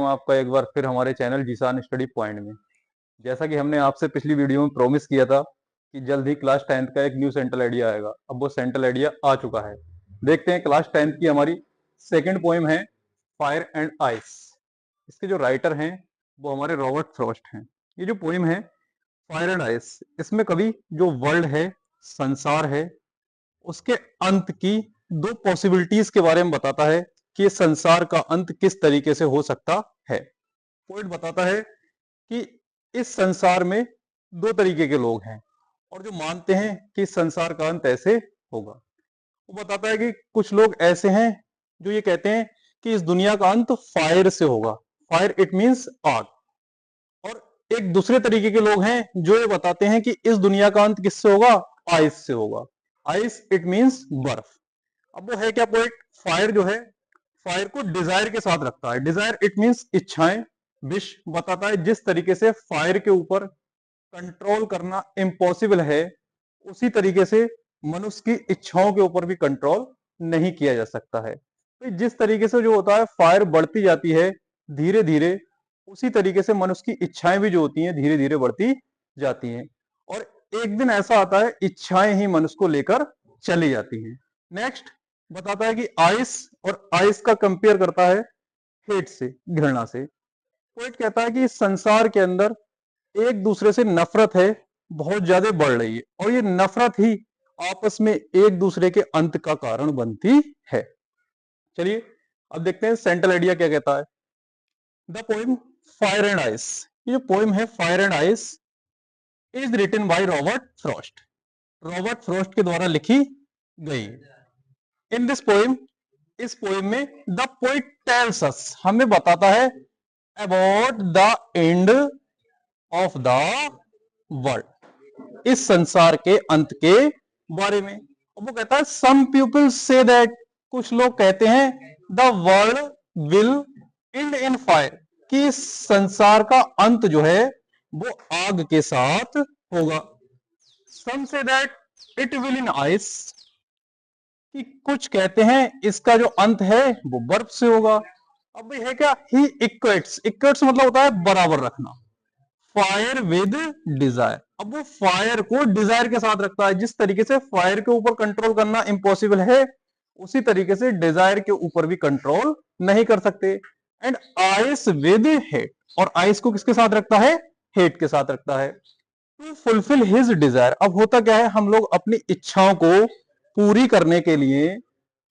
आपका एक बार फिर हमारे चैनल जीसान स्टडी पॉइंट में। जैसा कि हमने आपसे पिछली वीडियो में प्रॉमिस किया था कि जल्द ही क्लास 10th का एक न्यू सेंट्रल आइडिया आएगा, अब वो सेंट्रल आइडिया आ चुका है। देखते हैं क्लास 10th की हमारी सेकंड पोएम है फायर एंड आइस। इसके जो राइटर हैं वो हमारे रॉबर्ट फ्रॉस्ट हैं। ये जो पोएम है फायर एंड आइस, इसमें कभी जो वर्ल्ड है, संसार है, उसके अंत की दो पॉसिबिलिटीज के बारे में बताता है कि ये संसार का अंत किस तरीके से हो सकता है। पोइट बताता है कि इस संसार में दो तरीके के लोग हैं और जो मानते हैं कि इस संसार का अंत ऐसे होगा। वो बताता है कि कुछ लोग ऐसे हैं जो ये कहते हैं कि इस दुनिया का अंत फायर से होगा, फायर इट मींस आग। और एक दूसरे तरीके के लोग हैं जो ये बताते हैं कि इस दुनिया का अंत किससे होगा, आइस से होगा। आइस इट मींस बर्फ। अब वो है क्या पोइट, फायर जो है फायर को डिजायर के साथ रखता है। डिजायर इट मींस इच्छाएं। विश बताता है जिस तरीके से फायर के ऊपर कंट्रोल करना इम्पॉसिबल है, उसी तरीके से मनुष्य की इच्छाओं के ऊपर भी कंट्रोल नहीं किया जा सकता है। तो जिस तरीके से जो होता है फायर बढ़ती जाती है धीरे धीरे, उसी तरीके से मनुष्य की इच्छाएं भी जो होती हैं धीरे धीरे बढ़ती जाती हैं। और एक दिन ऐसा आता है इच्छाएं ही मनुष्य को लेकर चली जाती हैं। नेक्स्ट बताता है कि आइस, और आइस का कंपेयर करता है हेट से, घृणा से। पोइट कहता है कि इस संसार के अंदर एक दूसरे से नफरत है, बहुत ज्यादा बढ़ रही है, और ये नफरत ही आपस में एक दूसरे के अंत का कारण बनती है। चलिए अब देखते हैं सेंट्रल आइडिया क्या कहता है। The poem fire and ice, ये जो पोइम है fire and ice is written by Robert Frost, Robert Frost के द्वारा लिखी गई। इन दिस पोइम, इस पोइम में द पोइट टेल्स अस, हमें बताता है about the end of the world, इस संसार के अंत के बारे में। वो कहता है सम पीपल से दैट, कुछ लोग कहते हैं the world will and in fire, कि इस संसार का अंत जो है वो आग के साथ होगा। Some say that it will in ice, कि कुछ कहते हैं इसका जो अंत है वो बर्फ से होगा। अब है क्या, ही इक्वेट्स, इक्वेट्स मतलब होता है बराबर रखना, फायर विद डिजायर। अब वो फायर को डिजायर के साथ रखता है। जिस तरीके से फायर के ऊपर कंट्रोल करना इम्पॉसिबल है, उसी तरीके से डिजायर के ऊपर भी कंट्रोल नहीं कर सकते। एंड आइस विद हेट, और आइस को किसके साथ रखता है, हेट के साथ रखता है। टू फुलफिल हिज डिजायर, अब होता क्या है, हम लोग अपनी इच्छाओं को पूरी करने के लिए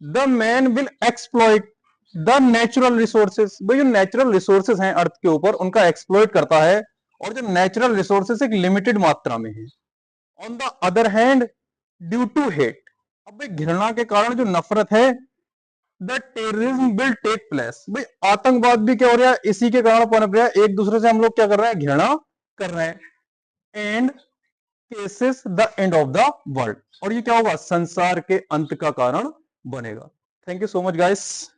the man will exploit the natural resources, भाई जो नेचुरल रिसोर्सेस हैं अर्थ के ऊपर उनका एक्सप्लॉइट करता है, और जो नेचुरल रिसोर्सेस एक लिमिटेड मात्रा में है। On the other hand due to hate, अब भाई घृणा के कारण जो नफरत है, the terrorism will take place, भाई आतंकवाद भी क्या हो रहा है, इसी के कारण पनप रहा है। एक दूसरे से हम लोग क्या कर रहे हैं, घृणा कर रहे हैं। And cases the end of the world, और ये क्या होगा, संसार के अंत का कारण बनेगा। Thank you so much guys.